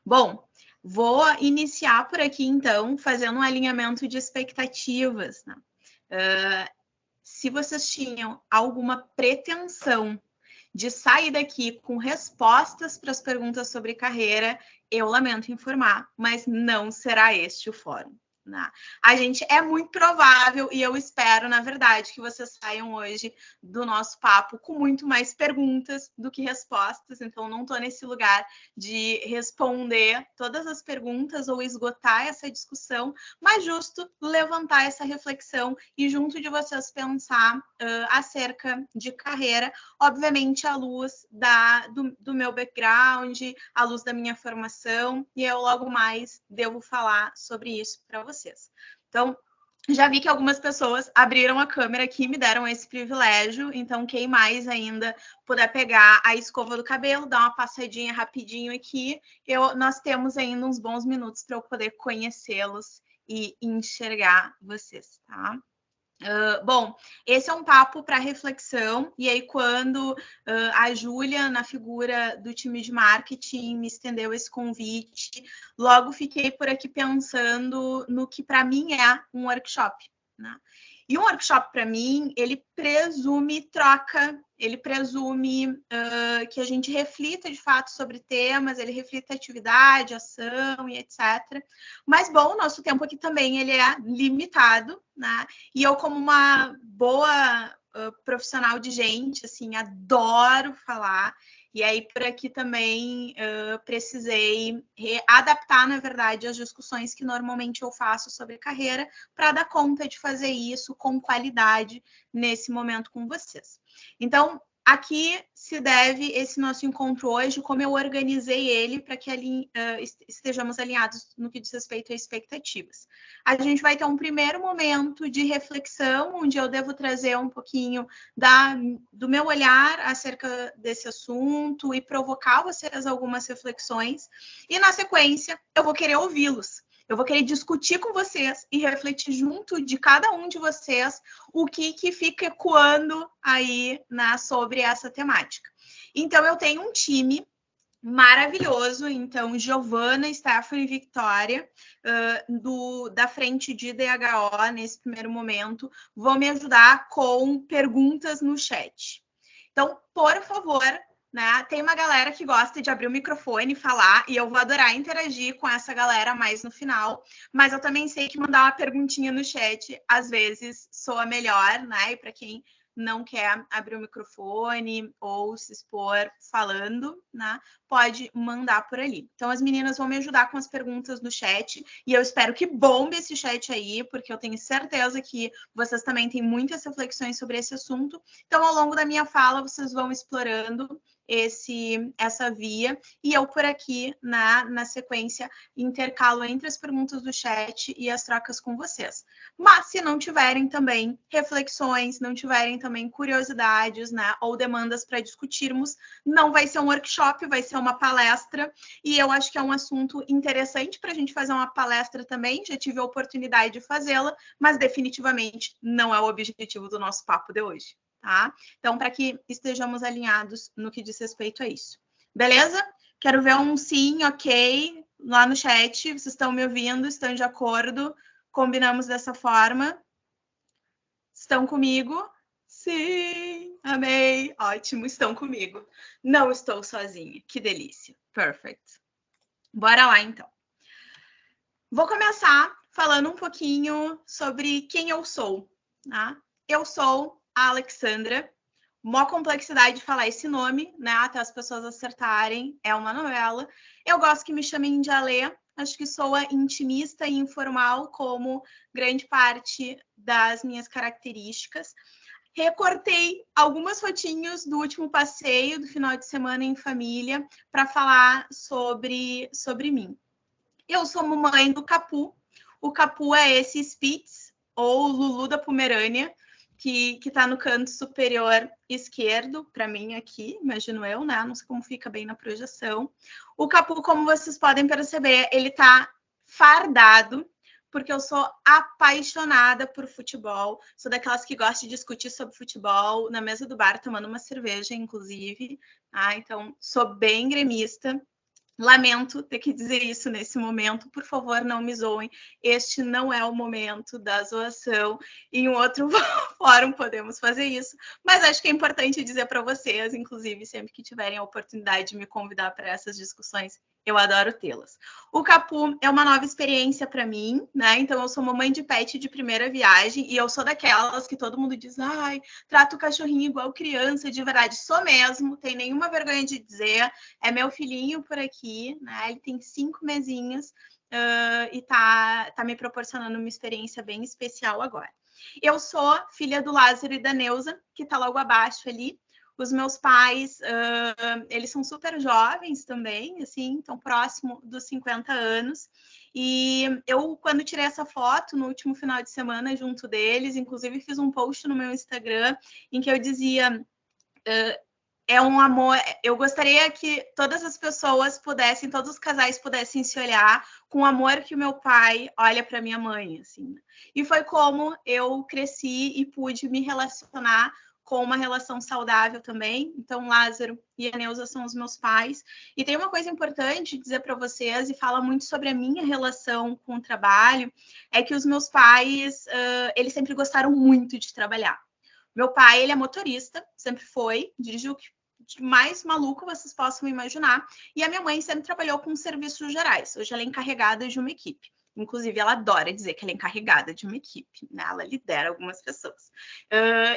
Bom, vou iniciar por aqui, então, fazendo um alinhamento de expectativas, né? Se vocês tinham alguma pretensão de sair daqui com respostas para as perguntas sobre carreira, eu lamento informar, mas não será este o fórum. Né? A gente é muito provável e eu espero, na verdade, que vocês saiam hoje do nosso papo com muito mais perguntas do que respostas. Então, não estou nesse lugar de responder todas as perguntas ou esgotar essa discussão, mas justo levantar essa reflexão e junto de vocês pensar acerca de carreira, obviamente à luz do meu background, à luz da minha formação, e eu logo mais devo falar sobre isso para vocês. Então, já vi que algumas pessoas abriram a câmera aqui e me deram esse privilégio, então quem mais ainda puder pegar a escova do cabelo, dar uma passadinha rapidinho aqui, nós temos ainda uns bons minutos para eu poder conhecê-los e enxergar vocês, tá? Bom, esse é um papo para reflexão, e aí quando a Júlia, na figura do time de marketing, me estendeu esse convite, logo fiquei por aqui pensando no que para mim é um workshop, né? E um workshop, para mim, ele presume troca, ele presume que a gente reflita, de fato, sobre temas, ele reflita atividade, ação e etc. Mas, bom, o nosso tempo aqui também ele é limitado, né? E eu, como uma boa profissional de gente, assim, adoro falar. E aí, por aqui também precisei adaptar, na verdade, as discussões que normalmente eu faço sobre carreira para dar conta de fazer isso com qualidade nesse momento com vocês. Então, aqui se deve esse nosso encontro hoje, como eu organizei ele para que estejamos alinhados no que diz respeito a expectativas. A gente vai ter um primeiro momento de reflexão, onde eu devo trazer um pouquinho do meu olhar acerca desse assunto e provocar vocês algumas reflexões. E, na sequência, eu vou querer ouvi-los. Eu vou querer discutir com vocês e refletir junto de cada um de vocês o que fica ecoando aí sobre essa temática. Então, eu tenho um time maravilhoso. Então, Giovana, Stephanie e Victoria, da frente de DHO, nesse primeiro momento, vão me ajudar com perguntas no chat. Então, por favor, né, tem uma galera que gosta de abrir o microfone e falar, e eu vou adorar interagir com essa galera mais no final, mas eu também sei que mandar uma perguntinha no chat, às vezes, soa melhor, né, e para quem não quer abrir o microfone ou se expor falando, né, pode mandar por ali. Então, as meninas vão me ajudar com as perguntas no chat, e eu espero que bombe esse chat aí, porque eu tenho certeza que vocês também têm muitas reflexões sobre esse assunto. Então, ao longo da minha fala, vocês vão explorando essa via, e eu por aqui, na sequência, intercalo entre as perguntas do chat e as trocas com vocês. Mas se não tiverem também reflexões, não tiverem também curiosidades, né, ou demandas para discutirmos, não vai ser um workshop, vai ser uma palestra, e eu acho que é um assunto interessante para a gente fazer uma palestra também, já tive a oportunidade de fazê-la, mas definitivamente não é o objetivo do nosso papo de hoje. Tá? Então, para que estejamos alinhados no que diz respeito a isso. Beleza? Quero ver um sim, ok, lá no chat. Vocês estão me ouvindo? Estão de acordo? Combinamos dessa forma? Estão comigo? Sim, amei. Ótimo, estão comigo. Não estou sozinha. Que delícia. Perfect. Bora lá, então. Vou começar falando um pouquinho sobre quem eu sou. Tá? Eu sou a Alexandra, mó complexidade de falar esse nome, né? Até as pessoas acertarem, é uma novela. Eu gosto que me chamem de Alê, acho que soa intimista e informal, como grande parte das minhas características. Recortei algumas fotinhos do último passeio, do final de semana em família, para falar sobre mim. Eu sou mamãe do Capu. O Capu é esse Spitz, ou Lulu da Pomerânia, que está no canto superior esquerdo, para mim aqui, imagino eu, né? Não sei como fica bem na projeção. O Capu, como vocês podem perceber, ele está fardado, porque eu sou apaixonada por futebol. Sou daquelas que gosta de discutir sobre futebol na mesa do bar, tomando uma cerveja, inclusive. Então, sou bem gremista. Lamento ter que dizer isso nesse momento, por favor, não me zoem. Este não é o momento da zoação. Em um outro fórum podemos fazer isso, mas acho que é importante dizer para vocês, inclusive, sempre que tiverem a oportunidade de me convidar para essas discussões, eu adoro tê-las. O Capu é uma nova experiência para mim, né? Então, eu sou mamãe de pet de primeira viagem e eu sou daquelas que todo mundo diz, ai, trata o cachorrinho igual criança, de verdade, sou mesmo, tem nenhuma vergonha de dizer, é meu filhinho por aqui, né? Ele tem 5 mesinhos e tá me proporcionando uma experiência bem especial agora. Eu sou filha do Lázaro e da Neuza, que tá logo abaixo ali. Os meus pais, eles são super jovens também, assim, estão próximo dos 50 anos. E eu, quando tirei essa foto no último final de semana junto deles, inclusive fiz um post no meu Instagram em que eu dizia... é um amor. Eu gostaria que todas as pessoas pudessem, todos os casais pudessem se olhar com o amor que o meu pai olha para minha mãe, assim. E foi como eu cresci e pude me relacionar com uma relação saudável também. Então, Lázaro e a Neuza são os meus pais. E tem uma coisa importante dizer para vocês, e fala muito sobre a minha relação com o trabalho, é que os meus pais, eles sempre gostaram muito de trabalhar. Meu pai, ele é motorista, sempre foi, dirigiu o que de mais maluco vocês possam imaginar. E a minha mãe sempre trabalhou com serviços gerais. Hoje ela é encarregada de uma equipe. Inclusive, ela adora dizer que ela é encarregada de uma equipe, né? Ela lidera algumas pessoas.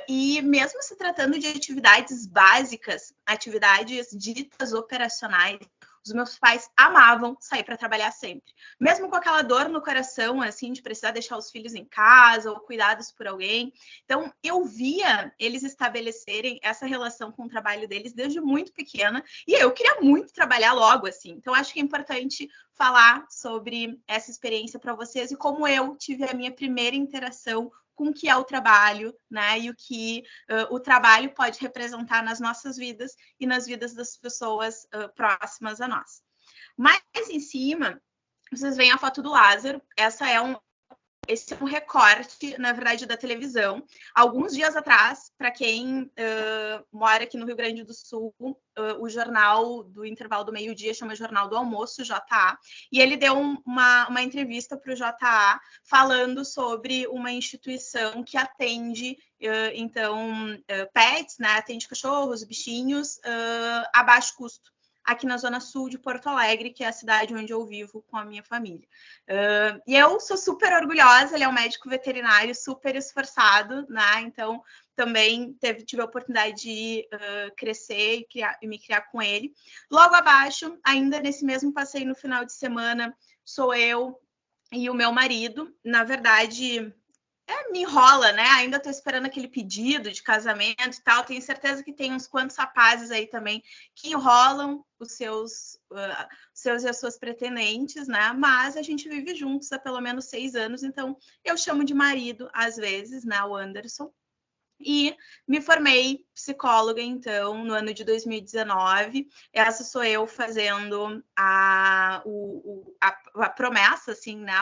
E mesmo se tratando de atividades básicas, atividades ditas operacionais, os meus pais amavam sair para trabalhar sempre. Mesmo com aquela dor no coração, assim, de precisar deixar os filhos em casa ou cuidados por alguém. Então, eu via eles estabelecerem essa relação com o trabalho deles desde muito pequena. E eu queria muito trabalhar logo, assim. Então, acho que é importante falar sobre essa experiência para vocês e como eu tive a minha primeira interação com o que é o trabalho, né? E o que o trabalho pode representar nas nossas vidas e nas vidas das pessoas próximas a nós. Mais em cima, vocês veem a foto do Lázaro. Esse é um recorte, na verdade, da televisão. Alguns dias atrás, para quem mora aqui no Rio Grande do Sul, o jornal do intervalo do meio-dia chama Jornal do Almoço, JA, e ele deu uma entrevista para o JA falando sobre uma instituição que atende, pets, né? Atende cachorros, bichinhos, a baixo custo, aqui na Zona Sul de Porto Alegre, que é a cidade onde eu vivo com a minha família. E eu sou super orgulhosa, ele é um médico veterinário super esforçado, né? Então, também tive a oportunidade de crescer e me criar com ele. Logo abaixo, ainda nesse mesmo passeio no final de semana, sou eu e o meu marido. Na verdade... me enrola, né? Ainda tô esperando aquele pedido de casamento e tal. Tenho certeza que tem uns quantos rapazes aí também que enrolam os seus e as suas pretendentes, né? Mas a gente vive juntos há pelo menos 6 anos, então eu chamo de marido às vezes, né? O Anderson. E me formei psicóloga, então, no ano de 2019. Essa sou eu fazendo a promessa, assim, né?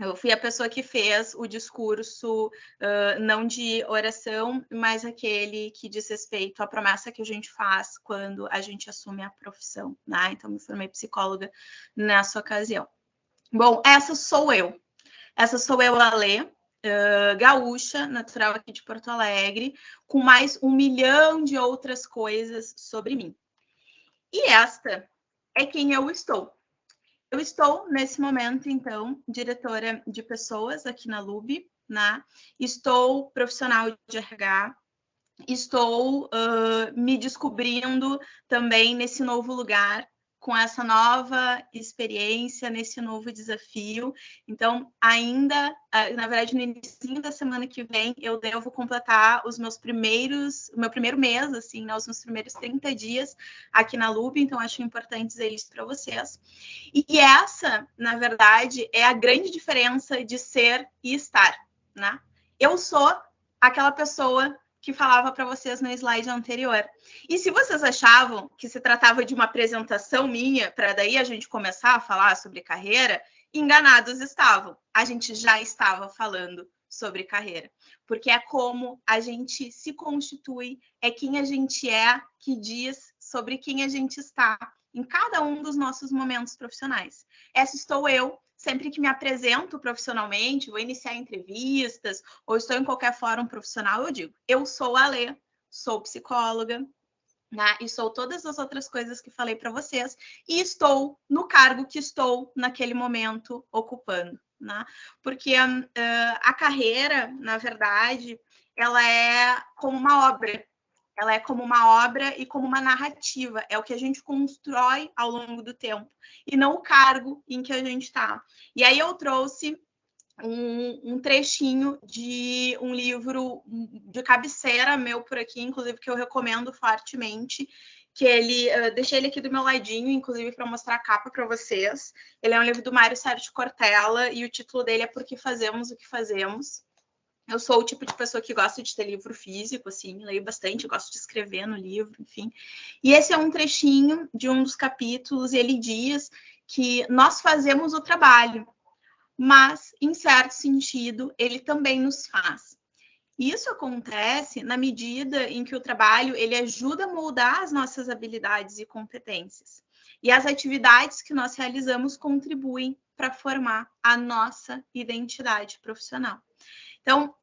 Eu fui a pessoa que fez o discurso, não de oração, mas aquele que diz respeito à promessa que a gente faz quando a gente assume a profissão, né? Então, me formei psicóloga nessa ocasião. Bom, essa sou eu. Essa sou eu, Alê, gaúcha, natural aqui de Porto Alegre, com mais 1 milhão de outras coisas sobre mim. E esta é quem eu estou. Eu estou, nesse momento, então, diretora de pessoas aqui na LUB, né? Estou profissional de RH, estou me descobrindo também nesse novo lugar, com essa nova experiência, nesse novo desafio. Então, ainda, na verdade, no início da semana que vem, eu devo completar o meu primeiro mês, assim, né, os meus primeiros 30 dias aqui na LUB, então acho importante dizer isso para vocês. E essa, na verdade, é a grande diferença de ser e estar, né? Eu sou aquela pessoa que falava para vocês no slide anterior. E se vocês achavam que se tratava de uma apresentação minha, para daí a gente começar a falar sobre carreira, enganados estavam. A gente já estava falando sobre carreira. Porque é como a gente se constitui, é quem a gente é que diz sobre quem a gente está em cada um dos nossos momentos profissionais. Essa estou eu, sempre que me apresento profissionalmente, vou iniciar entrevistas, ou estou em qualquer fórum profissional, eu digo, eu sou a Lê, sou psicóloga, né? E sou todas as outras coisas que falei para vocês, e estou no cargo que estou naquele momento ocupando, né? Porque a carreira, na verdade, ela é como uma obra. Ela é como uma obra e como uma narrativa. É o que a gente constrói ao longo do tempo, e não o cargo em que a gente está. E aí eu trouxe um trechinho de um livro de cabeceira meu por aqui, inclusive, que eu recomendo fortemente, que deixei ele aqui do meu ladinho, inclusive, para mostrar a capa para vocês. Ele é um livro do Mário Sérgio Cortella, e o título dele é Por que Fazemos o que Fazemos. Eu sou o tipo de pessoa que gosta de ter livro físico, assim, leio bastante, gosto de escrever no livro, enfim. E esse é um trechinho de um dos capítulos, e ele diz que nós fazemos o trabalho, mas, em certo sentido, ele também nos faz. E isso acontece na medida em que o trabalho ele ajuda a moldar as nossas habilidades e competências. E as atividades que nós realizamos contribuem para formar a nossa identidade profissional. Então,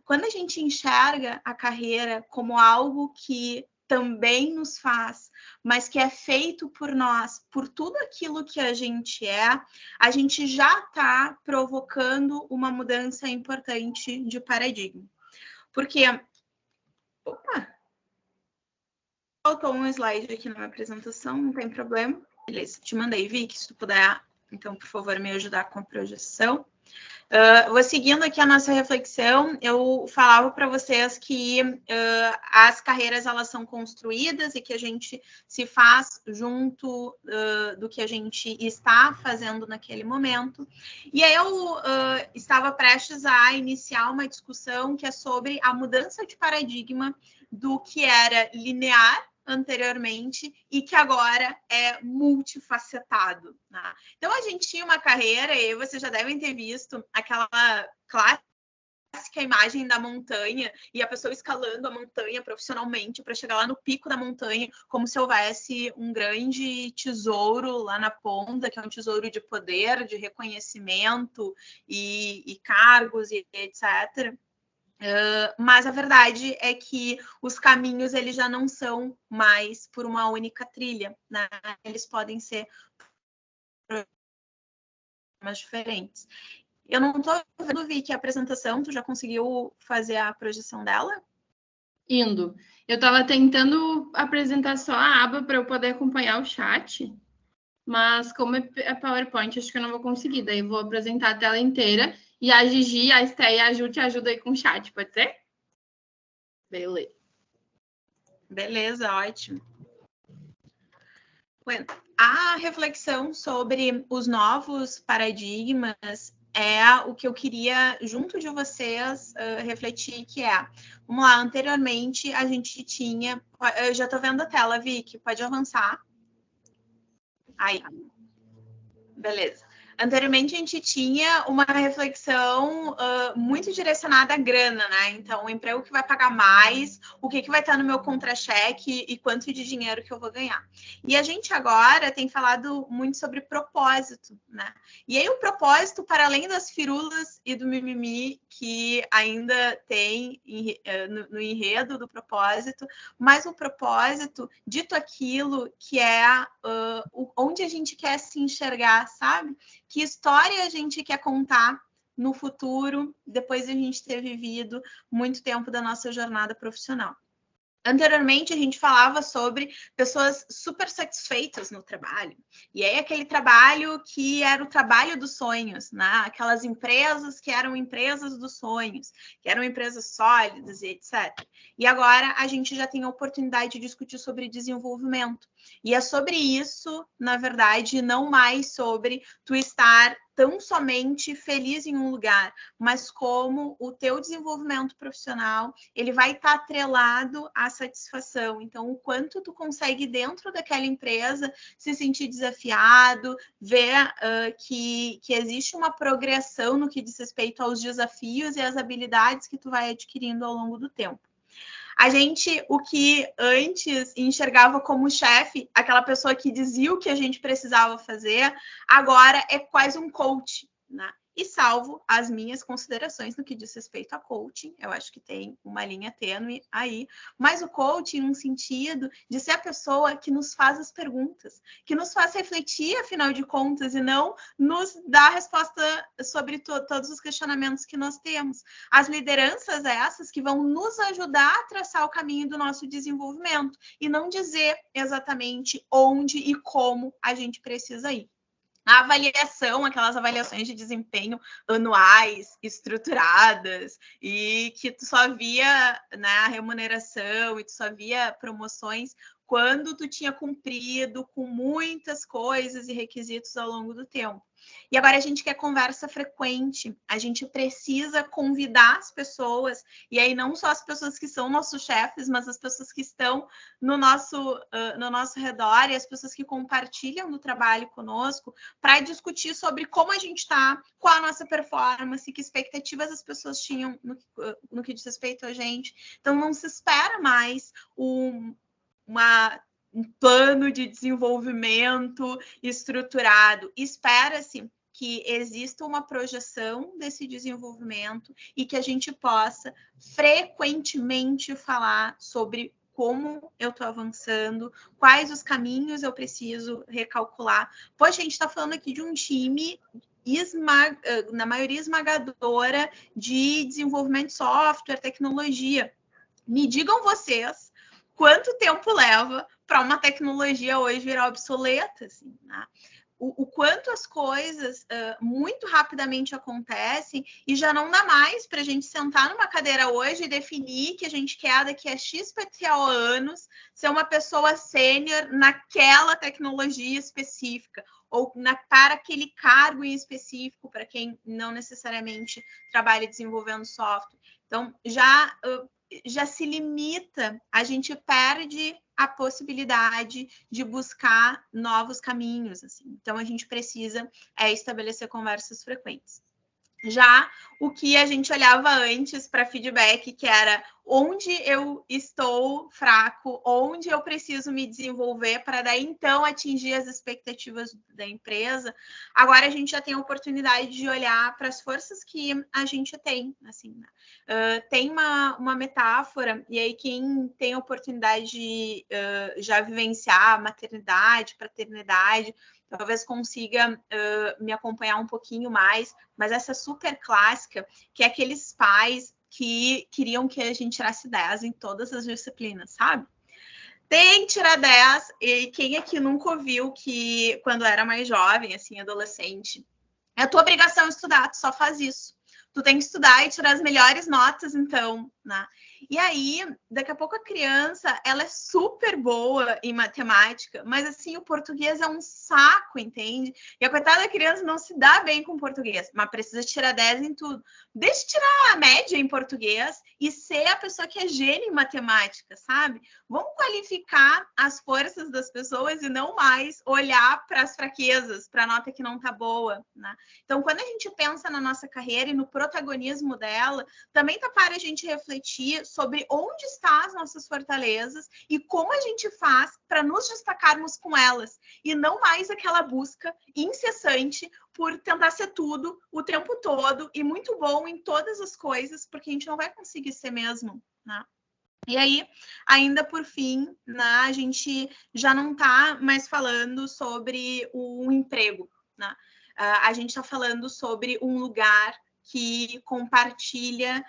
quando a gente enxerga a carreira como algo que também nos faz, mas que é feito por nós, por tudo aquilo que a gente já está provocando uma mudança importante de paradigma. Porque, faltou um slide aqui na minha apresentação, não tem problema. Beleza, te mandei, Vicky, se tu puder, então, por favor, me ajudar com a projeção. Vou seguindo aqui a nossa reflexão, eu falava para vocês que as carreiras elas são construídas e que a gente se faz junto do que a gente está fazendo naquele momento. E aí eu estava prestes a iniciar uma discussão que é sobre a mudança de paradigma do que era linear anteriormente e que agora é multifacetado, né? Então a gente tinha uma carreira, e vocês já devem ter visto aquela clássica imagem da montanha e a pessoa escalando a montanha profissionalmente para chegar lá no pico da montanha, como se houvesse um grande tesouro lá na ponta, que é um tesouro de poder, de reconhecimento e cargos e etc. Mas a verdade é que os caminhos eles já não são mais por uma única trilha, né? Eles podem ser diferentes. Eu não estou vendo, Vicky, a apresentação. Tu já conseguiu fazer a projeção dela? Indo. Eu estava tentando apresentar só a aba para eu poder acompanhar o chat, mas como é PowerPoint, acho que eu não vou conseguir. Daí eu vou apresentar a tela inteira e a Gigi, a Esté e a Ju te ajudam aí com o chat, pode ser? Beleza, ótimo. Bueno, a reflexão sobre os novos paradigmas é o que eu queria, junto de vocês, refletir, que é, vamos lá, anteriormente a gente tinha, eu já estou vendo a tela, Vicky, pode avançar. Aí, beleza. Anteriormente, a gente tinha uma reflexão muito direcionada à grana, né? Então, o emprego que vai pagar mais, o que vai estar no meu contra-cheque e quanto de dinheiro que eu vou ganhar. E a gente agora tem falado muito sobre propósito, né? E aí, o propósito, para além das firulas e do mimimi que ainda tem no enredo do propósito, mas o propósito, dito aquilo que é onde a gente quer se enxergar, sabe? Que história a gente quer contar no futuro, depois de a gente ter vivido muito tempo da nossa jornada profissional. Anteriormente, a gente falava sobre pessoas super satisfeitas no trabalho. E aí, aquele trabalho que era o trabalho dos sonhos, né? Aquelas empresas que eram empresas dos sonhos, que eram empresas sólidas e etc. E agora, a gente já tem a oportunidade de discutir sobre desenvolvimento. E é sobre isso, na verdade, não mais sobre tu estar tão somente feliz em um lugar, mas como o teu desenvolvimento profissional, ele vai estar atrelado à satisfação. Então, o quanto tu consegue dentro daquela empresa se sentir desafiado, ver que existe uma progressão no que diz respeito aos desafios e às habilidades que tu vai adquirindo ao longo do tempo. A gente, o que antes enxergava como chefe, aquela pessoa que dizia o que a gente precisava fazer, agora é quase um coach, né? E salvo as minhas considerações no que diz respeito a coaching, eu acho que tem uma linha tênue aí, mas o coaching no sentido de ser a pessoa que nos faz as perguntas, que nos faz refletir, afinal de contas, e não nos dá a resposta sobre todos os questionamentos que nós temos. As lideranças essas que vão nos ajudar a traçar o caminho do nosso desenvolvimento e não dizer exatamente onde e como a gente precisa ir. A avaliação, aquelas avaliações de desempenho anuais, estruturadas, e que tu só via, né, a remuneração e tu só via promoções quando tu tinha cumprido com muitas coisas e requisitos ao longo do tempo. E agora a gente quer conversa frequente, a gente precisa convidar as pessoas, e aí não só as pessoas que são nossos chefes, mas as pessoas que estão no nosso redor e as pessoas que compartilham do trabalho conosco, para discutir sobre como a gente está, qual a nossa performance, que expectativas as pessoas tinham no que diz respeito a gente. Então não se espera mais um plano de desenvolvimento estruturado. Espera-se que exista uma projeção desse desenvolvimento e que a gente possa frequentemente falar sobre como eu estou avançando, quais os caminhos eu preciso recalcular. Poxa, a gente está falando aqui de um time na maioria esmagadora de desenvolvimento de software, tecnologia. Me digam vocês quanto tempo leva para uma tecnologia hoje virar obsoleta, assim, né? O quanto as coisas muito rapidamente acontecem e já não dá mais para a gente sentar numa cadeira hoje e definir que a gente quer daqui a XPTO anos ser uma pessoa sênior naquela tecnologia específica ou para aquele cargo em específico, para quem não necessariamente trabalha desenvolvendo software. Então, já se limita, a gente perde a possibilidade de buscar novos caminhos, assim. Então, a gente precisa estabelecer conversas frequentes. Já o que a gente olhava antes para feedback, que era onde eu estou fraco, onde eu preciso me desenvolver para daí então atingir as expectativas da empresa. Agora a gente já tem a oportunidade de olhar para as forças que a gente tem, assim, né? Tem uma metáfora, e aí quem tem a oportunidade de já vivenciar maternidade, paternidade, talvez consiga me acompanhar um pouquinho mais, mas essa super clássica, que é aqueles pais que queriam que a gente tirasse 10 em todas as disciplinas, sabe? Tem que tirar 10, e quem aqui nunca ouviu que quando era mais jovem, assim, adolescente, é a tua obrigação estudar, tu só faz isso. Tu tem que estudar e tirar as melhores notas, então, né? E aí, daqui a pouco a criança, ela é super boa em matemática, mas assim, o português é um saco, entende? E a coitada da criança não se dá bem com português, mas precisa tirar 10 em tudo. Deixa de tirar a média em português e ser a pessoa que é gênio em matemática, sabe? Vamos qualificar as forças das pessoas e não mais olhar para as fraquezas, para a nota que não tá boa, né? Então, quando a gente pensa na nossa carreira e no protagonismo dela, também tá para a gente refletir sobre onde estão as nossas fortalezas e como a gente faz para nos destacarmos com elas e não mais aquela busca incessante por tentar ser tudo o tempo todo e muito bom em todas as coisas, porque a gente não vai conseguir ser mesmo, né? E aí, ainda por fim, né, a gente já não está mais falando sobre o emprego, né? A gente está falando sobre um lugar que compartilha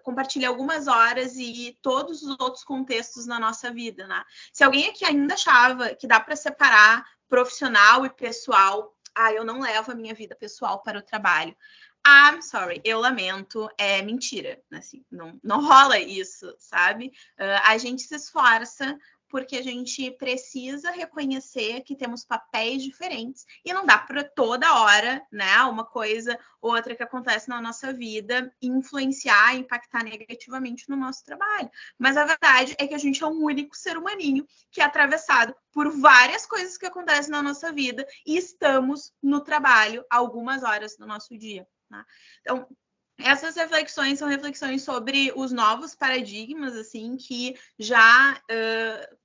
compartilha algumas horas e todos os outros contextos na nossa vida, né? Se alguém aqui ainda achava que dá para separar profissional e pessoal, eu não levo a minha vida pessoal para o trabalho. I'm sorry, eu lamento, é mentira, assim, não rola isso, sabe? A gente se esforça porque a gente precisa reconhecer que temos papéis diferentes e não dá para toda hora, né, uma coisa ou outra que acontece na nossa vida influenciar, impactar negativamente no nosso trabalho. Mas a verdade é que a gente é um único ser humaninho que é atravessado por várias coisas que acontecem na nossa vida e estamos no trabalho algumas horas do nosso dia. Então, Essas reflexões são reflexões sobre os novos paradigmas, assim, que já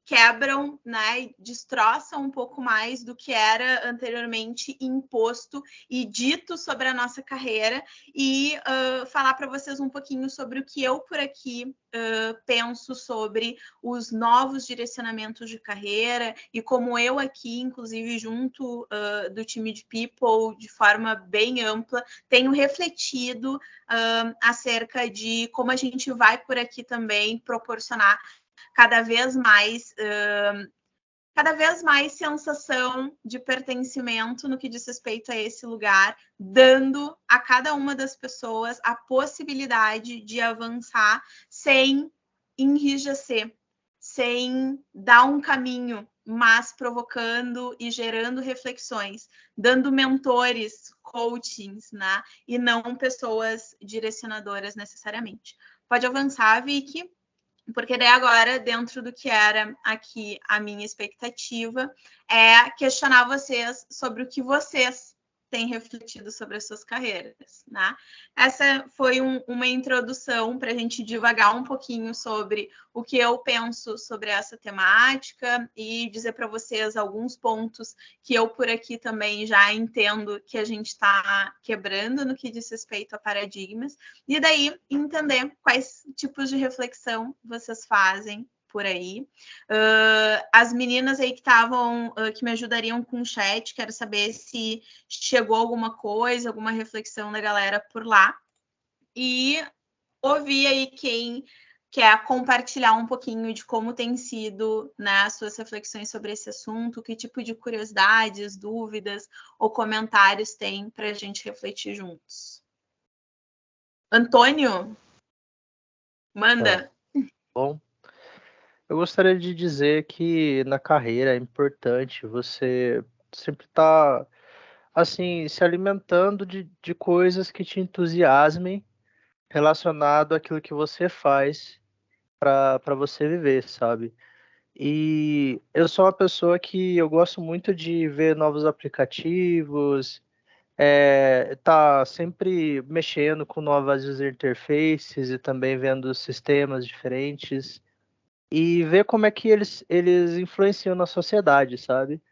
quebram, né, destroçam um pouco mais do que era anteriormente imposto e dito sobre a nossa carreira, e falar para vocês um pouquinho sobre o que eu por aqui penso sobre os novos direcionamentos de carreira e como eu aqui, inclusive junto do time de People, de forma bem ampla, tenho refletido acerca de como a gente vai por aqui também proporcionar cada vez mais sensação de pertencimento no que diz respeito a esse lugar, dando a cada uma das pessoas a possibilidade de avançar sem enrijecer, sem dar um caminho, mas provocando e gerando reflexões, dando mentores, coachings, né? E não pessoas direcionadoras necessariamente. Pode avançar, Vicky. Porque daí agora, dentro do que era aqui a minha expectativa, é questionar vocês sobre o que vocês têm refletido sobre as suas carreiras, né? Essa foi uma introdução para a gente divagar um pouquinho sobre o que eu penso sobre essa temática e dizer para vocês alguns pontos que eu por aqui também já entendo que a gente está quebrando no que diz respeito a paradigmas, e daí entender quais tipos de reflexão vocês fazem por aí. As meninas aí que estavam, que me ajudariam com o chat, quero saber se chegou alguma coisa, alguma reflexão da galera por lá. E ouvir aí quem quer compartilhar um pouquinho de como tem sido, né, as suas reflexões sobre esse assunto, que tipo de curiosidades, dúvidas ou comentários tem para a gente refletir juntos. Antônio, manda. Bom, eu gostaria de dizer que na carreira é importante você sempre estar, assim, se alimentando de coisas que te entusiasmem relacionado àquilo que você faz para você viver, sabe? E eu sou uma pessoa que eu gosto muito de ver novos aplicativos, tá sempre mexendo com novas user interfaces e também vendo sistemas diferentes e ver como é que eles influenciam na sociedade, sabe?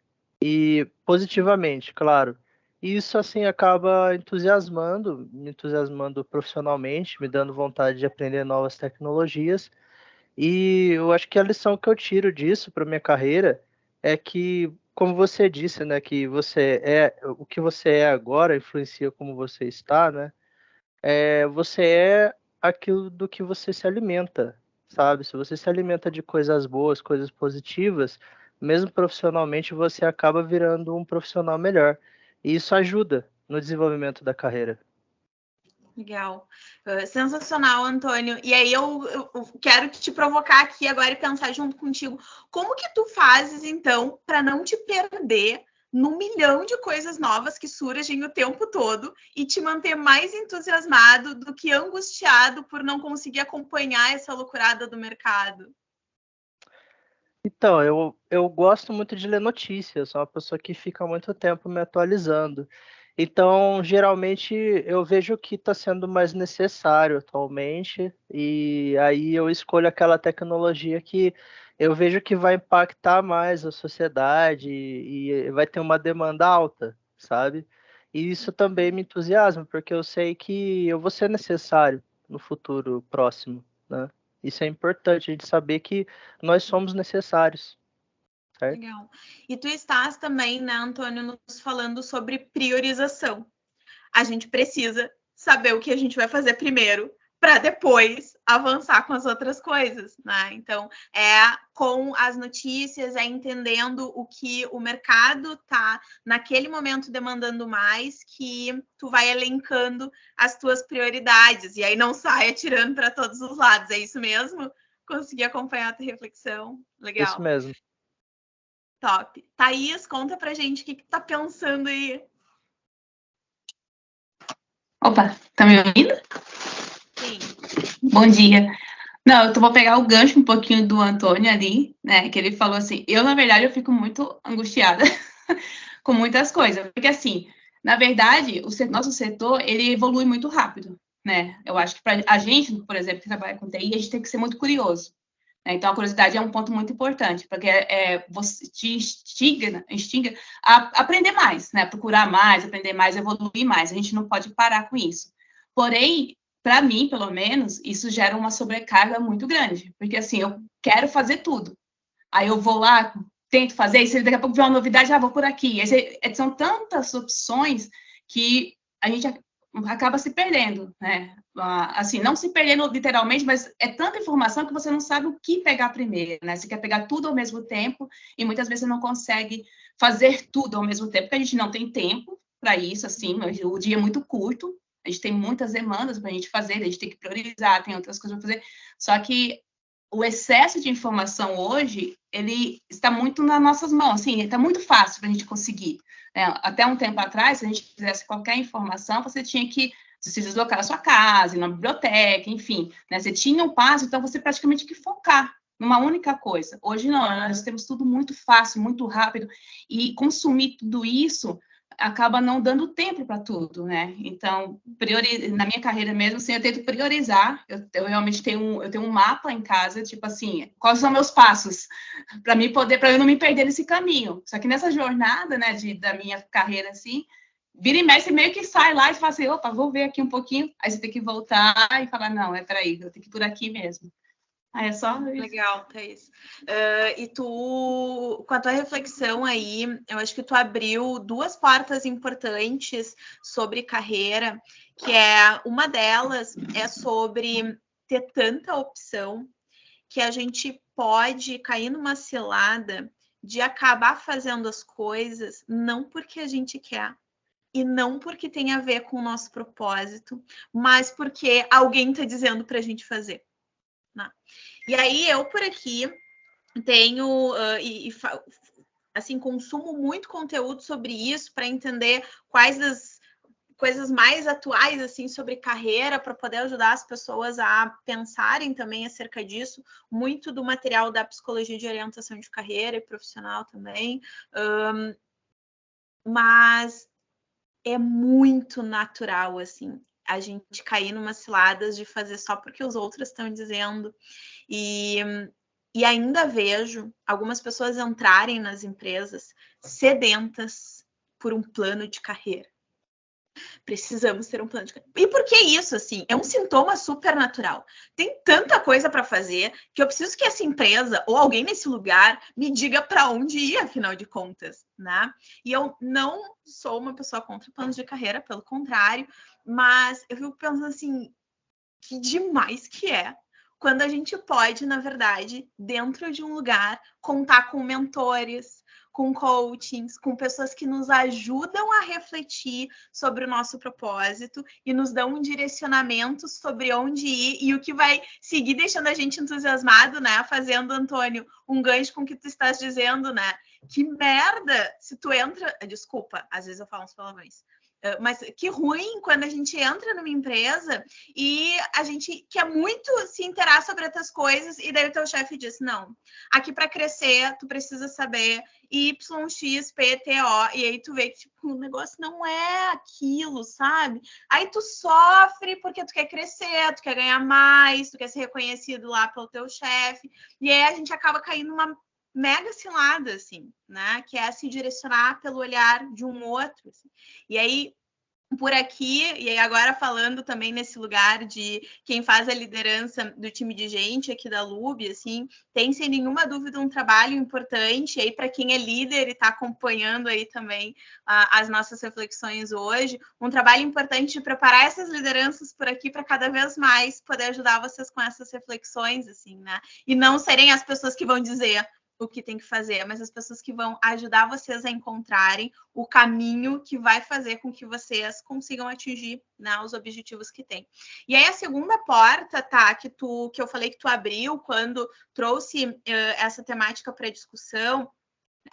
E positivamente, claro. E isso, assim, acaba me entusiasmando profissionalmente, me dando vontade de aprender novas tecnologias. E eu acho que a lição que eu tiro disso para minha carreira é que, como você disse, né, que o que você é agora influencia como você está, né? Você é aquilo do que você se alimenta, sabe? Se você se alimenta de coisas boas, coisas positivas, mesmo profissionalmente, você acaba virando um profissional melhor. E isso ajuda no desenvolvimento da carreira. Legal. Sensacional, Antônio. E aí eu quero te provocar aqui agora e pensar junto contigo. Como que tu fazes, então, para não te perder no milhão de coisas novas que surgem o tempo todo e te manter mais entusiasmado do que angustiado por não conseguir acompanhar essa loucurada do mercado? Então, eu gosto muito de ler notícias, sou uma pessoa que fica muito tempo me atualizando. Então, geralmente, eu vejo o que está sendo mais necessário atualmente, e aí eu escolho aquela tecnologia que eu vejo que vai impactar mais a sociedade e vai ter uma demanda alta, sabe? E isso também me entusiasma, porque eu sei que eu vou ser necessário no futuro próximo, né? Isso é importante, a gente saber que nós somos necessários, certo? Legal. E tu estás também, né, Antônio, nos falando sobre priorização. A gente precisa saber o que a gente vai fazer primeiro para depois avançar com as outras coisas, né? Então, com as notícias, entendendo o que o mercado tá naquele momento demandando mais, que tu vai elencando as tuas prioridades e aí não sai atirando para todos os lados. É isso mesmo? Consegui acompanhar a tua reflexão? Legal. Isso mesmo. Top. Thaís, conta pra gente o que tá pensando aí. Opa, tá me ouvindo? Sim. Bom dia. Não, vou pegar o gancho um pouquinho do Antônio ali, né, que ele falou assim, na verdade, eu fico muito angustiada com muitas coisas, porque assim, na verdade, nosso setor, ele evolui muito rápido, né? Eu acho que para a gente, por exemplo, que trabalha com TI, a gente tem que ser muito curioso. Né? Então, a curiosidade é um ponto muito importante, porque você te instiga a aprender mais, né? Procurar mais, aprender mais, evoluir mais. A gente não pode parar com isso. Porém, para mim, pelo menos, isso gera uma sobrecarga muito grande, porque assim, eu quero fazer tudo. Aí eu vou lá, tento fazer, e se daqui a pouco vem uma novidade, vou por aqui. São tantas opções que a gente acaba se perdendo, né? Assim, não se perdendo literalmente, mas é tanta informação que você não sabe o que pegar primeiro, né? Você quer pegar tudo ao mesmo tempo e muitas vezes você não consegue fazer tudo ao mesmo tempo, porque a gente não tem tempo para isso, assim, o dia é muito curto, a gente tem muitas demandas para a gente fazer, a gente tem que priorizar, tem outras coisas para fazer, só que o excesso de informação hoje, ele está muito nas nossas mãos, assim, está muito fácil para a gente conseguir. Né? Até um tempo atrás, se a gente quisesse qualquer informação, você tinha que se deslocar na sua casa, na biblioteca, enfim, né? Você tinha um passo, então você praticamente tinha que focar numa única coisa. Hoje não, nós temos tudo muito fácil, muito rápido, e consumir tudo isso acaba não dando tempo para tudo, né? Então, na minha carreira mesmo, assim, eu tento priorizar. Eu realmente tenho um mapa em casa, tipo assim, quais são meus passos para eu não me perder nesse caminho. Só que nessa jornada, né, da minha carreira, assim, vira e mexe, você meio que sai lá e fala assim, opa, vou ver aqui um pouquinho. Aí você tem que voltar e falar, não, peraí, eu tenho que ir por aqui mesmo. Aí é só isso. Legal, Thaís. E tu, com a tua reflexão aí, eu acho que tu abriu duas portas importantes sobre carreira, que uma delas é sobre ter tanta opção que a gente pode cair numa cilada de acabar fazendo as coisas não porque a gente quer, e não porque tem a ver com o nosso propósito, mas porque alguém está dizendo para a gente fazer. Né? E aí eu por aqui tenho assim, consumo muito conteúdo sobre isso para entender quais das coisas mais atuais assim sobre carreira, para poder ajudar as pessoas a pensarem também acerca disso. Muito do material da psicologia de orientação de carreira e profissional também. Mas é muito natural assim a gente cair numa ciladas de fazer só porque os outros estão dizendo. E ainda vejo algumas pessoas entrarem nas empresas sedentas por um plano de carreira. Precisamos ter um plano de carreira. E por que isso, assim? É um sintoma super natural. Tem tanta coisa para fazer que eu preciso que essa empresa ou alguém nesse lugar me diga para onde ir, afinal de contas, né? E eu não sou uma pessoa contra planos de carreira, pelo contrário, mas eu fico pensando assim, que demais que é quando a gente pode, na verdade, dentro de um lugar, contar com mentores, com coachings, com pessoas que nos ajudam a refletir sobre o nosso propósito e nos dão um direcionamento sobre onde ir e o que vai seguir deixando a gente entusiasmado, né? Fazendo, Antônio, um gancho com o que tu estás dizendo, né? Que merda se tu entra... Desculpa, às vezes eu falo uns palavrões. Mas que ruim quando a gente entra numa empresa e a gente quer muito se interar sobre outras coisas e daí o teu chefe diz, não, aqui para crescer tu precisa saber YXPTO, e aí tu vê que tipo, o negócio não é aquilo, sabe? Aí tu sofre porque tu quer crescer, tu quer ganhar mais, tu quer ser reconhecido lá pelo teu chefe, e aí a gente acaba caindo numa mega cilada, assim, né? Que é se direcionar pelo olhar de um outro. Assim. E aí, por aqui, e aí agora falando também nesse lugar de quem faz a liderança do time de gente aqui da LUB, assim, tem sem nenhuma dúvida um trabalho importante aí para quem é líder e está acompanhando aí também as nossas reflexões hoje, um trabalho importante de preparar essas lideranças por aqui para cada vez mais poder ajudar vocês com essas reflexões, assim, né? E não serem as pessoas que vão dizer o que tem que fazer, mas as pessoas que vão ajudar vocês a encontrarem o caminho que vai fazer com que vocês consigam atingir, né, os objetivos que tem. E aí a segunda porta, tá, que eu falei que tu abriu quando trouxe essa temática para discussão,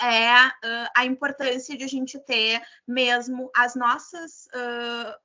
é a importância de a gente ter mesmo as nossas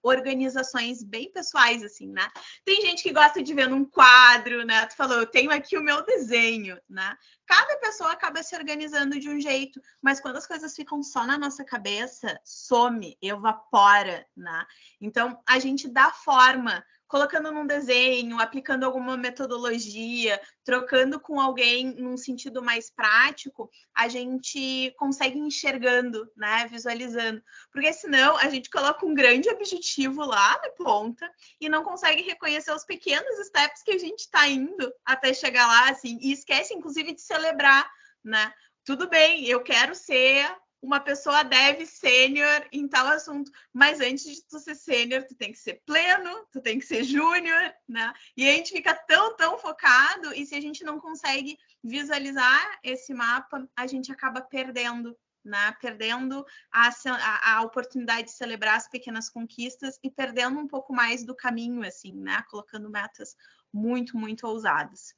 organizações bem pessoais, assim, né? Tem gente que gosta de ver num quadro, né? Tu falou, eu tenho aqui o meu desenho, né? Cada pessoa acaba se organizando de um jeito, mas quando as coisas ficam só na nossa cabeça, some, evapora, né? Então, a gente dá forma colocando num desenho, aplicando alguma metodologia, trocando com alguém num sentido mais prático, a gente consegue enxergando, né, visualizando. Porque senão a gente coloca um grande objetivo lá na ponta e não consegue reconhecer os pequenos steps que a gente está indo até chegar lá, assim, e esquece, inclusive, de celebrar, né? Tudo bem, eu quero ser uma pessoa dev sênior em tal assunto, mas antes de tu ser sênior, tu tem que ser pleno, tu tem que ser júnior, né? E a gente fica tão focado, e se a gente não consegue visualizar esse mapa, a gente acaba perdendo, né? Perdendo a oportunidade de celebrar as pequenas conquistas e perdendo um pouco mais do caminho, assim, né? Colocando metas muito ousadas.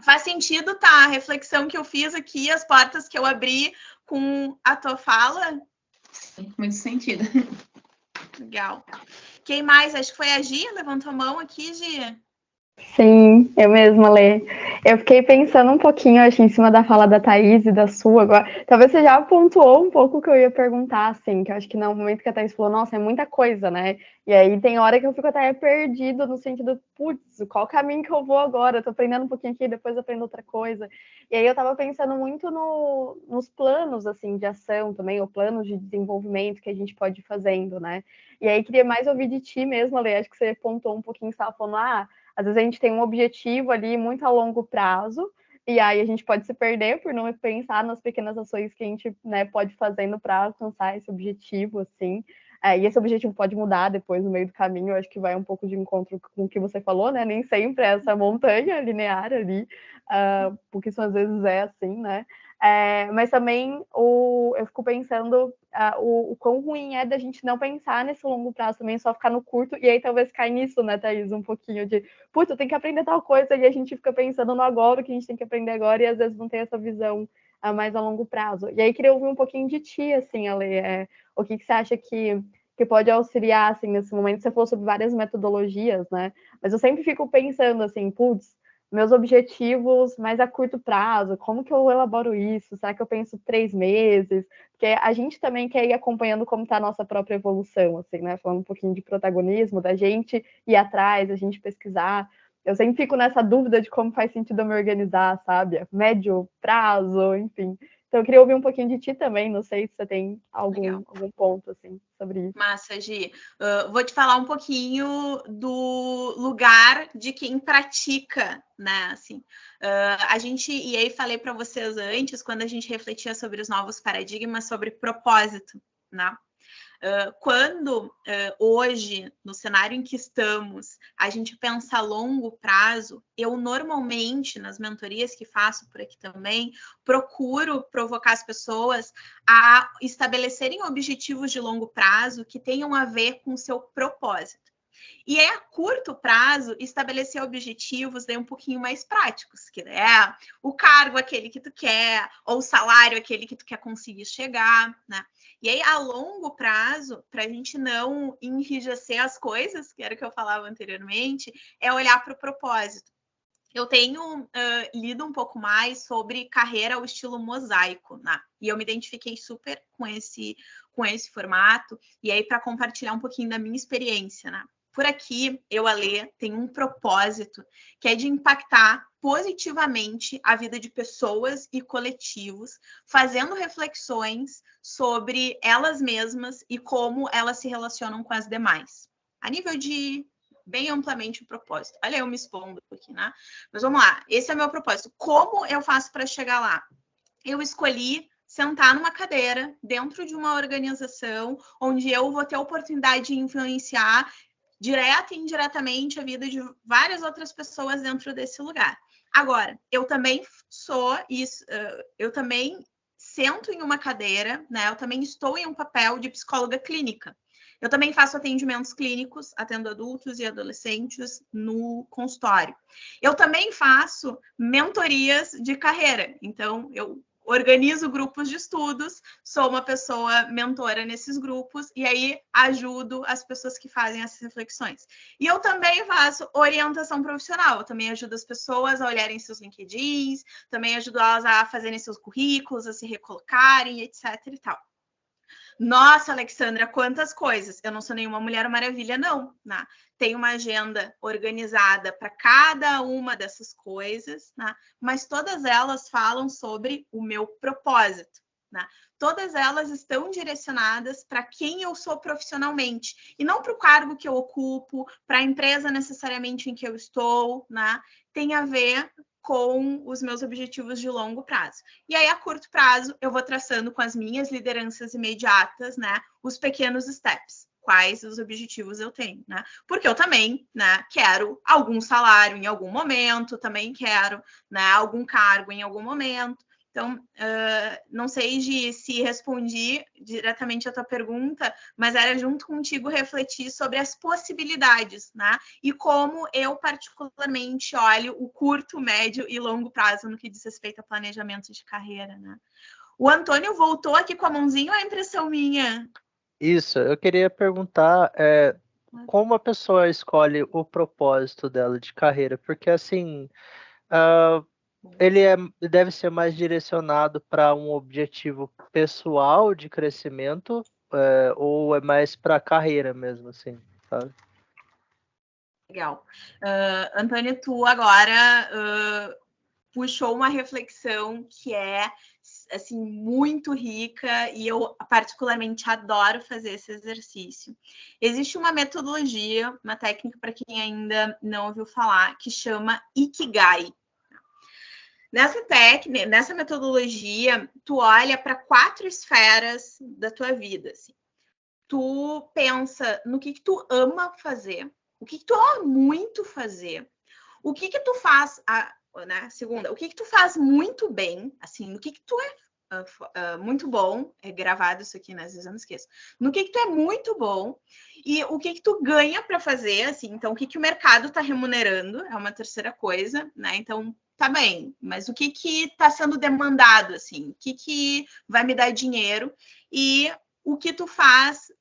Faz sentido, tá? A reflexão que eu fiz aqui, as portas que eu abri com a tua fala? Sim, muito sentido. Legal. Quem mais? Acho que foi a Gia, levantou a mão aqui, Gia. Sim, eu mesma, Lê. Eu fiquei pensando um pouquinho, acho, em cima da fala da Thaís e da sua agora. Talvez você já pontuou um pouco o que eu ia perguntar, assim, que eu acho que no momento que a Thaís falou, nossa, é muita coisa, né? E aí tem hora que eu fico até perdido no sentido, putz, qual caminho que eu vou agora? Eu tô aprendendo um pouquinho aqui, depois aprendo outra coisa. E aí eu tava pensando muito nos planos, assim, de ação também, ou planos de desenvolvimento que a gente pode ir fazendo, né? E aí queria mais ouvir de ti mesma, Lê, acho que você pontuou um pouquinho, você tava falando, às vezes a gente tem um objetivo ali muito a longo prazo, e aí a gente pode se perder por não pensar nas pequenas ações que a gente, né, pode fazendo para alcançar esse objetivo, assim. E esse objetivo pode mudar depois no meio do caminho, eu acho que vai um pouco de encontro com o que você falou, né? Nem sempre é essa montanha linear ali, porque isso às vezes é assim, né? Mas também eu fico pensando o quão ruim é da gente não pensar nesse longo prazo também, só ficar no curto, e aí talvez cair nisso, né, Thaís, um pouquinho de, putz, eu tenho que aprender tal coisa, e a gente fica pensando no agora, o que a gente tem que aprender agora, e às vezes não tem essa visão mais a longo prazo. E aí queria ouvir um pouquinho de ti, assim, Ale, o que você acha que pode auxiliar, assim, nesse momento? Você falou sobre várias metodologias, né, mas eu sempre fico pensando, assim, putz, meus objetivos mais a curto prazo, como que eu elaboro isso? Será que eu penso 3 meses? Porque a gente também quer ir acompanhando como está a nossa própria evolução, assim, né? Falando um pouquinho de protagonismo, da gente ir atrás, a gente pesquisar. Eu sempre fico nessa dúvida de como faz sentido eu me organizar, sabe? Médio prazo, enfim. Então, eu queria ouvir um pouquinho de ti também, não sei se você tem algum ponto, assim, sobre isso. Massa, Gi. Vou te falar um pouquinho do lugar de quem pratica, né, assim. A gente, e aí falei para vocês antes, quando a gente refletia sobre os novos paradigmas, sobre propósito, né? Quando hoje, no cenário em que estamos, a gente pensa a longo prazo, eu normalmente, nas mentorias que faço por aqui também, procuro provocar as pessoas a estabelecerem objetivos de longo prazo que tenham a ver com o seu propósito. E a curto prazo, estabelecer objetivos daí um pouquinho mais práticos, que é o cargo aquele que tu quer, ou o salário aquele que tu quer conseguir chegar, né? E aí, a longo prazo, para a gente não enrijecer as coisas, que era o que eu falava anteriormente, é olhar para o propósito. Eu tenho lido um pouco mais sobre carreira ao estilo mosaico, né? E eu me identifiquei super com esse formato, e aí para compartilhar um pouquinho da minha experiência, né? Por aqui, eu, Ale, tenho um propósito que é de impactar positivamente a vida de pessoas e coletivos, fazendo reflexões sobre elas mesmas e como elas se relacionam com as demais. A nível de bem amplamente o propósito. Olha, eu me expondo aqui, né? Mas vamos lá, esse é o meu propósito. Como eu faço para chegar lá? Eu escolhi sentar numa cadeira dentro de uma organização onde eu vou ter a oportunidade de influenciar direta e indiretamente a vida de várias outras pessoas dentro desse lugar. Agora, eu também eu também sento em uma cadeira, né? Eu também estou em um papel de psicóloga clínica. Eu também faço atendimentos clínicos, atendo adultos e adolescentes no consultório. Eu também faço mentorias de carreira. Então, eu organizo grupos de estudos, sou uma pessoa mentora nesses grupos e aí ajudo as pessoas que fazem essas reflexões. E eu também faço orientação profissional, eu também ajudo as pessoas a olharem seus LinkedIns, também ajudo elas a fazerem seus currículos, a se recolocarem, etc e tal. Nossa, Alexandra, quantas coisas. Eu não sou nenhuma Mulher Maravilha, não, né? Tenho uma agenda organizada para cada uma dessas coisas, né? Mas todas elas falam sobre o meu propósito, né? Todas elas estão direcionadas para quem eu sou profissionalmente e não para o cargo que eu ocupo, para a empresa necessariamente em que eu estou, né? Tem a ver com os meus objetivos de longo prazo. E aí, a curto prazo, eu vou traçando com as minhas lideranças imediatas, né, os pequenos steps, quais os objetivos eu tenho, né? Porque eu também, né, quero algum salário em algum momento, também quero, né, algum cargo em algum momento. Então, não sei, Gi, se respondi diretamente a tua pergunta, mas era junto contigo refletir sobre as possibilidades, né? E como eu particularmente olho o curto, médio e longo prazo no que diz respeito a planejamento de carreira, né? O Antônio voltou aqui com a mãozinha ou é impressão minha? Isso, eu queria perguntar como a pessoa escolhe o propósito dela de carreira, porque assim, ele deve ser mais direcionado para um objetivo pessoal de crescimento, ou é mais para carreira mesmo, assim, sabe? Legal. Antônio, tu agora puxou uma reflexão que é assim muito rica e eu particularmente adoro fazer esse exercício. Existe uma metodologia, uma técnica para quem ainda não ouviu falar, que chama Ikigai. Nessa técnica, nessa metodologia, tu olha para 4 esferas da tua vida, assim. Tu pensa no que tu ama fazer, o que tu ama muito fazer, o que tu faz, né? Segunda, o que tu faz muito bem, assim, no que tu é muito bom, é gravado isso aqui, né? Às vezes eu não esqueço. No que tu é muito bom e o que tu ganha para fazer, assim, então o que o mercado está remunerando, é uma terceira coisa, né? Então, tá bem, mas o que está sendo demandado, assim, o que vai me dar dinheiro e o que tu faz,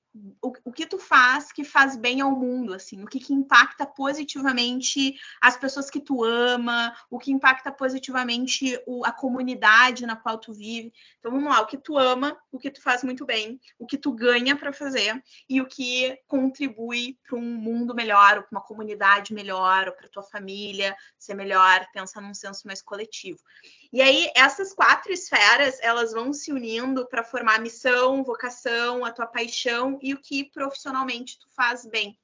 o que tu faz que faz bem ao mundo, assim, o que impacta positivamente as pessoas que tu ama, o que impacta positivamente a comunidade na qual tu vive. Então, vamos lá, o que tu ama, o que tu faz muito bem, o que tu ganha para fazer e o que contribui para um mundo melhor, ou para uma comunidade melhor, ou para tua família ser melhor, pensar num senso mais coletivo. E aí, essas 4 esferas, elas vão se unindo para formar a missão, vocação, a tua paixão e o que profissionalmente tu faz bem.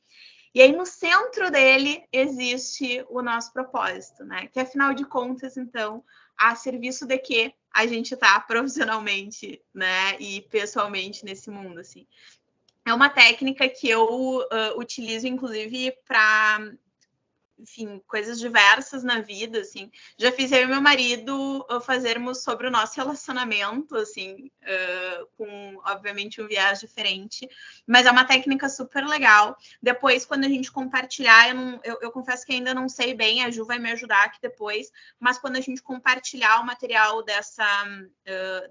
E aí, no centro dele, existe o nosso propósito, né? Que, afinal de contas, então, a serviço de que a gente está profissionalmente, né? E pessoalmente nesse mundo, assim. É uma técnica que eu utilizo, inclusive, para... enfim, coisas diversas na vida, assim. Já fiz eu e meu marido fazermos sobre o nosso relacionamento, assim, com, obviamente, um viés diferente. Mas é uma técnica super legal. Depois, quando a gente compartilhar, eu confesso que ainda não sei bem, a Ju vai me ajudar aqui depois, mas quando a gente compartilhar o material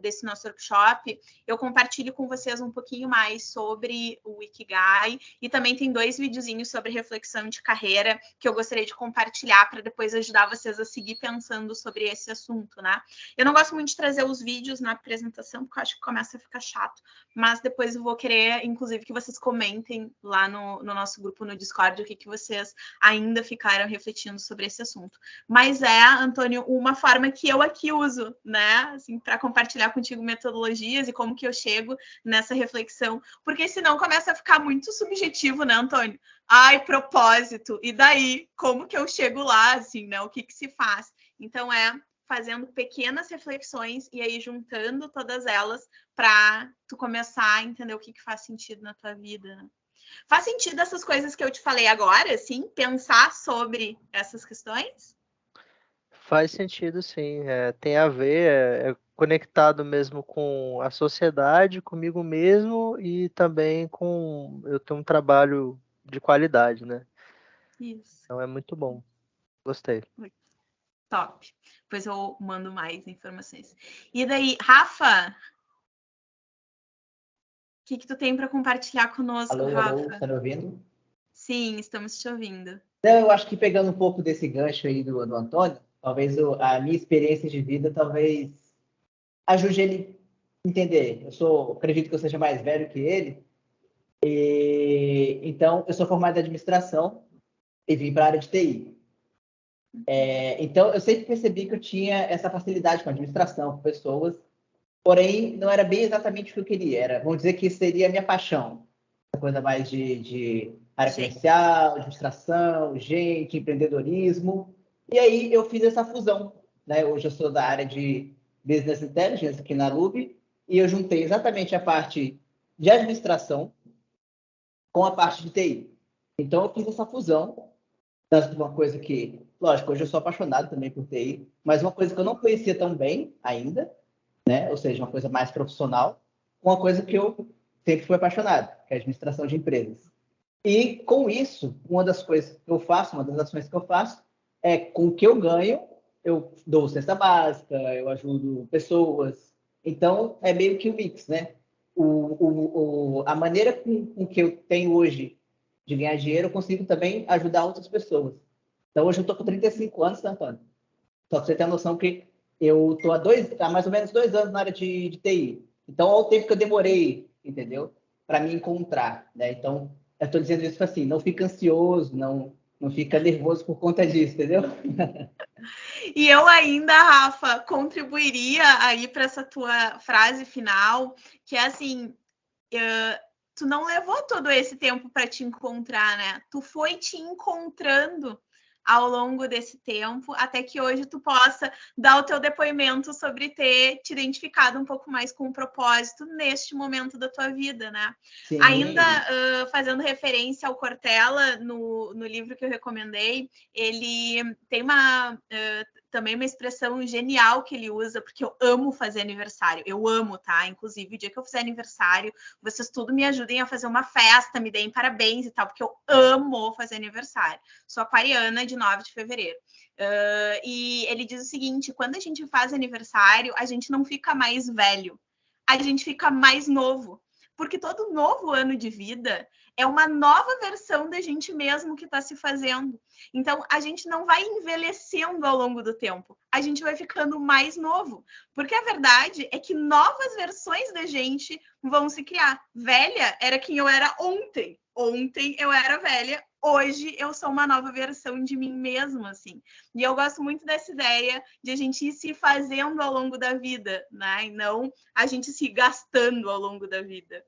desse nosso workshop, eu compartilho com vocês um pouquinho mais sobre o Ikigai e também tem 2 videozinhos sobre reflexão de carreira que eu gostaria de compartilhar para depois ajudar vocês a seguir pensando sobre esse assunto, né? Eu não gosto muito de trazer os vídeos na apresentação, porque eu acho que começa a ficar chato, mas depois eu vou querer, inclusive, que vocês comentem lá no nosso grupo no Discord o que vocês ainda ficaram refletindo sobre esse assunto. Mas Antônio, uma forma que eu aqui uso, né, assim, para compartilhar contigo metodologias e como que eu chego nessa reflexão, porque senão começa a ficar muito subjetivo, né, Antônio? Ai, propósito, e daí, como que eu chego lá, assim, né? O que se faz? Então, fazendo pequenas reflexões e aí juntando todas elas para tu começar a entender o que faz sentido na tua vida, né? Faz sentido essas coisas que eu te falei agora, assim? Pensar sobre essas questões? Faz sentido, sim. Tem a ver, é conectado mesmo com a sociedade, comigo mesmo e também com... Eu tenho um trabalho de qualidade, né? Isso. Então é muito bom. Gostei. Top. Depois eu mando mais informações. E daí, Rafa? O que tu tem para compartilhar conosco, Alô, Rafa? alô, tá me ouvindo? Sim, estamos te ouvindo. Então, eu acho que pegando um pouco desse gancho aí do Antônio, talvez a minha experiência de vida talvez ajude ele entender. Acredito que eu seja mais velho que ele. Então, eu sou formado em administração e vim para a área de TI. Então, eu sempre percebi que eu tinha essa facilidade com administração, com pessoas, porém, não era bem exatamente o que eu queria. Vamos dizer que seria a minha paixão. Essa coisa mais de área comercial, administração, gente, empreendedorismo. E aí, eu fiz essa fusão, né? Hoje eu sou da área de Business Intelligence aqui na Lube, e eu juntei exatamente a parte de administração com a parte de TI. Então, eu fiz essa fusão, tanto uma coisa que, lógico, hoje eu sou apaixonado também por TI, mas uma coisa que eu não conhecia tão bem ainda, né? Ou seja, uma coisa mais profissional, com uma coisa que eu sempre fui apaixonado, que é a administração de empresas. E, com isso, uma das coisas que eu faço, uma das ações que eu faço, é com o que eu ganho, eu dou cesta básica, eu ajudo pessoas. Então, é meio que um mix, né? A maneira com que eu tenho hoje de ganhar dinheiro, eu consigo também ajudar outras pessoas. Então, hoje eu estou com 35 anos, tá, Antônio? Só para você ter a noção que eu estou há mais ou menos 2 anos na área de TI. Então, olha o tempo que eu demorei, entendeu? Para me encontrar, né? Então, eu estou dizendo isso assim, não fica ansioso, não fica nervoso por conta disso, entendeu? E eu ainda, Rafa, contribuiria aí para essa tua frase final, que é assim, tu não levou todo esse tempo para te encontrar, né? Tu foi te encontrando ao longo desse tempo, até que hoje tu possa dar o teu depoimento sobre ter te identificado um pouco mais com o propósito neste momento da tua vida, né? Sim. Ainda fazendo referência ao Cortella, no livro que eu recomendei, ele tem também uma expressão genial que ele usa, porque eu amo fazer aniversário, eu amo, tá? Inclusive, o dia que eu fizer aniversário, vocês tudo me ajudem a fazer uma festa, me deem parabéns e tal, porque eu amo fazer aniversário. Sou aquariana de 9 de fevereiro. E ele diz o seguinte, quando a gente faz aniversário, a gente não fica mais velho, a gente fica mais novo. Porque todo novo ano de vida é uma nova versão da gente mesmo que está se fazendo. Então, a gente não vai envelhecendo ao longo do tempo. A gente vai ficando mais novo. Porque a verdade é que novas versões da gente vão se criar. Velha era quem eu era ontem. Ontem eu era velha. Hoje eu sou uma nova versão de mim mesma, assim. E eu gosto muito dessa ideia de a gente ir se fazendo ao longo da vida, né? E não a gente se gastando ao longo da vida.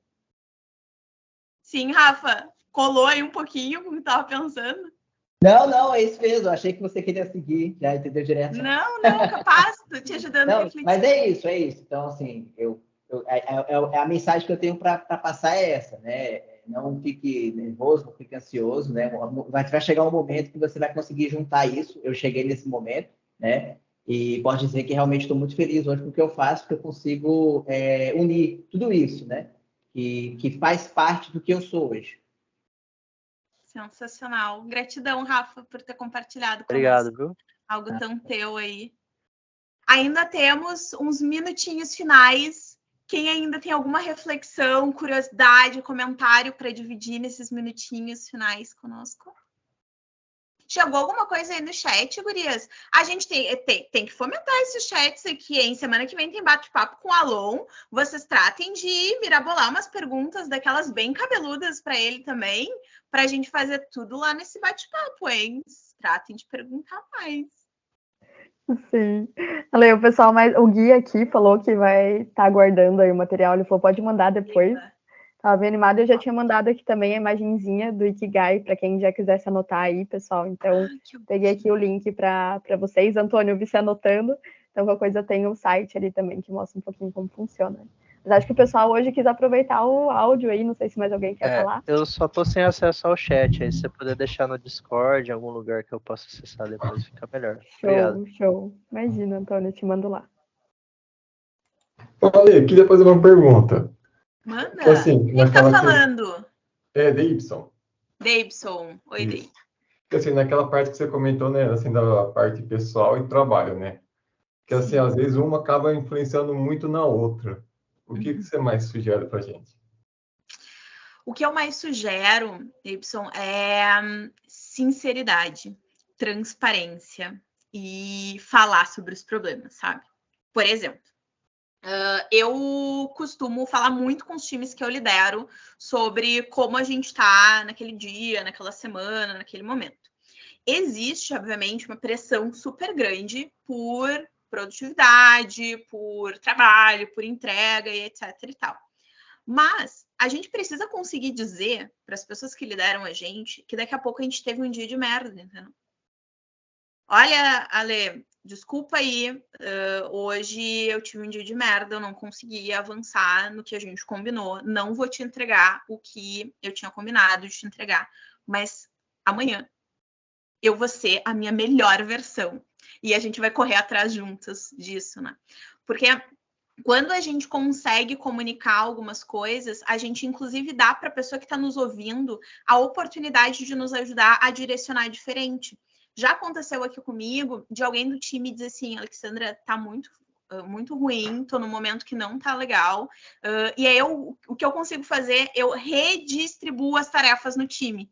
Sim, Rafa, colou aí um pouquinho como estava pensando? Não, é isso mesmo. Achei que você queria seguir, já entendeu direto. Não, capaz, tô te ajudando a refletir. Mas é isso. Então, assim, a mensagem que eu tenho para passar é essa, né? Não fique nervoso, não fique ansioso, né? Vai chegar um momento que você vai conseguir juntar isso. Eu cheguei nesse momento, né? E posso dizer que realmente estou muito feliz hoje com o que eu faço, porque eu consigo unir tudo isso, né? Que faz parte do que eu sou hoje. Sensacional. Gratidão, Rafa, por ter compartilhado conosco. Obrigado, viu? Algo tão teu aí. Ainda temos uns minutinhos finais. Quem ainda tem alguma reflexão, curiosidade, comentário para dividir nesses minutinhos finais conosco? Chegou alguma coisa aí no chat, gurias? A gente tem que fomentar esses chats aqui, hein? Semana que vem tem bate-papo com o Alon. Vocês tratem de mirabolar umas perguntas daquelas bem cabeludas para ele também, para a gente fazer tudo lá nesse bate-papo, hein? Tratem de perguntar mais. Sim. O pessoal, o Gui aqui falou que vai estar aguardando aí o material. Ele falou, pode mandar depois. Tava bem animada, eu já tinha mandado aqui também a imagenzinha do Ikigai, para quem já quisesse anotar aí, pessoal. Então, peguei aqui o link para vocês. Antônio, eu vi você anotando. Então, qualquer coisa tem o site ali também, que mostra um pouquinho como funciona. Mas acho que o pessoal hoje quis aproveitar o áudio aí, não sei se mais alguém quer falar. Eu só tô sem acesso ao chat, aí se você puder deixar no Discord, em algum lugar que eu possa acessar depois, fica melhor. Obrigado. Show. Imagina, Antônio, eu te mando lá. Olha, queria fazer uma pergunta. Manda. Assim, Quem tá falando? Davidson. Davidson. Oi, Davidson. Assim, naquela parte que você comentou, né, assim, da parte pessoal e trabalho, né? Que, assim, às vezes uma acaba influenciando muito na outra. O que você mais sugere pra gente? O que eu mais sugero, Davidson, é sinceridade, transparência e falar sobre os problemas, sabe? Por exemplo, Eu costumo falar muito com os times que eu lidero sobre como a gente está naquele dia, naquela semana, naquele momento. Existe, obviamente, uma pressão super grande por produtividade, por trabalho, por entrega e etc e tal. Mas a gente precisa conseguir dizer para as pessoas que lideram a gente que daqui a pouco a gente teve um dia de merda, entendeu? Olha, Ale, desculpa aí, hoje eu tive um dia de merda, eu não consegui avançar no que a gente combinou, não vou te entregar o que eu tinha combinado de te entregar, mas amanhã eu vou ser a minha melhor versão e a gente vai correr atrás juntas disso, né? Porque quando a gente consegue comunicar algumas coisas, a gente inclusive dá para a pessoa que está nos ouvindo a oportunidade de nos ajudar a direcionar diferente. Já aconteceu aqui comigo de alguém do time dizer assim, Alexandra, tá muito ruim, tô num momento que não tá legal. E aí o que eu consigo fazer, eu redistribuo as tarefas no time.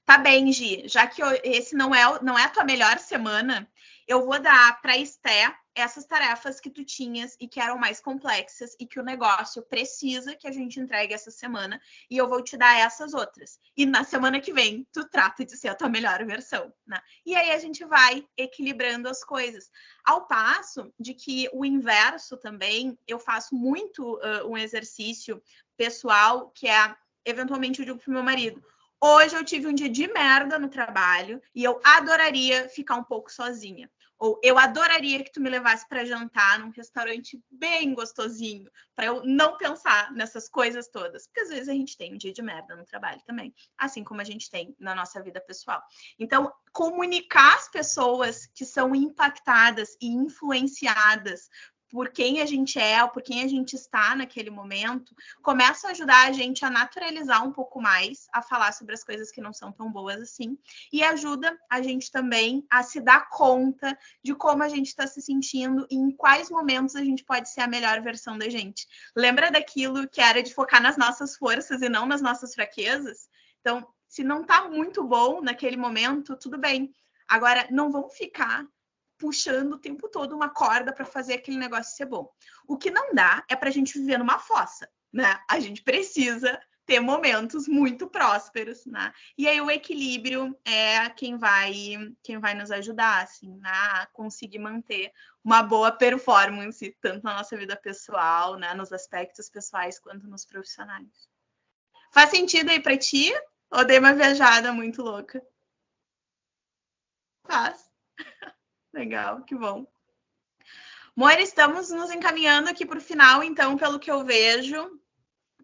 Tá bem, Gi, já que esse não é a tua melhor semana, eu vou dar para a Esté essas tarefas que tu tinhas e que eram mais complexas e que o negócio precisa que a gente entregue essa semana e eu vou te dar essas outras. E na semana que vem, tu trata de ser a tua melhor versão, né? E aí a gente vai equilibrando as coisas. Ao passo de que o inverso também, eu faço muito um exercício pessoal que é, eventualmente, eu digo pro meu marido, hoje eu tive um dia de merda no trabalho e eu adoraria ficar um pouco sozinha. Ou eu adoraria que tu me levasse para jantar num restaurante bem gostosinho, para eu não pensar nessas coisas todas. Porque às vezes a gente tem um dia de merda no trabalho também, assim como a gente tem na nossa vida pessoal. Então, comunicar às pessoas que são impactadas e influenciadas por quem a gente é, ou por quem a gente está naquele momento, começa a ajudar a gente a naturalizar um pouco mais, a falar sobre as coisas que não são tão boas assim, e ajuda a gente também a se dar conta de como a gente está se sentindo e em quais momentos a gente pode ser a melhor versão da gente. Lembra daquilo que era de focar nas nossas forças e não nas nossas fraquezas? Então, se não está muito bom naquele momento, tudo bem. Agora, não vamos ficar puxando o tempo todo uma corda para fazer aquele negócio ser bom. O que não dá é para a gente viver numa fossa, né? A gente precisa ter momentos muito prósperos, né? E aí o equilíbrio é quem vai nos ajudar, assim, né? A conseguir manter uma boa performance, tanto na nossa vida pessoal, né? Nos aspectos pessoais, quanto nos profissionais. Faz sentido aí para ti? Ou dei uma viajada muito louca? Faz. Legal, que bom. Moira, estamos nos encaminhando aqui para o final, então, pelo que eu vejo,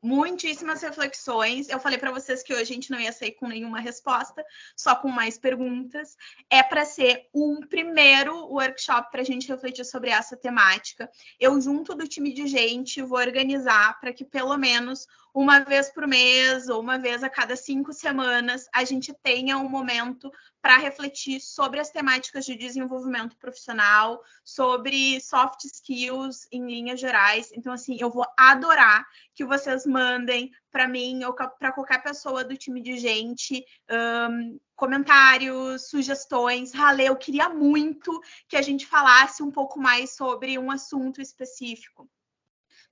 muitíssimas reflexões. Eu falei para vocês que hoje a gente não ia sair com nenhuma resposta, só com mais perguntas. É para ser um primeiro workshop para a gente refletir sobre essa temática. Eu, junto do time de gente, vou organizar para que pelo menos uma vez por mês ou uma vez a cada 5 semanas a gente tenha um momento para refletir sobre as temáticas de desenvolvimento profissional, sobre soft skills em linhas gerais. Então, assim, eu vou adorar que vocês mandem para mim ou para qualquer pessoa do time de gente comentários, sugestões. Ralê, eu queria muito que a gente falasse um pouco mais sobre um assunto específico.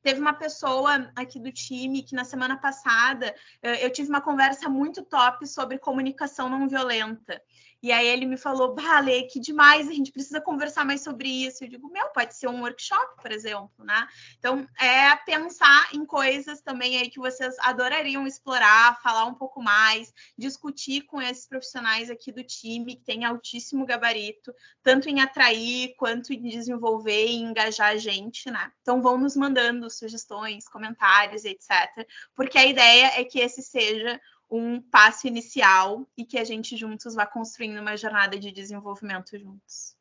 Teve uma pessoa aqui do time que na semana passada eu tive uma conversa muito top sobre comunicação não violenta. E aí ele me falou, Lê, que demais, a gente precisa conversar mais sobre isso. Eu digo, pode ser um workshop, por exemplo, né? Então, é pensar em coisas também aí que vocês adorariam explorar, falar um pouco mais, discutir com esses profissionais aqui do time, que tem altíssimo gabarito, tanto em atrair, quanto em desenvolver e engajar a gente, né? Então, vão nos mandando sugestões, comentários, etc. Porque a ideia é que esse seja um passo inicial e que a gente juntos vá construindo uma jornada de desenvolvimento juntos.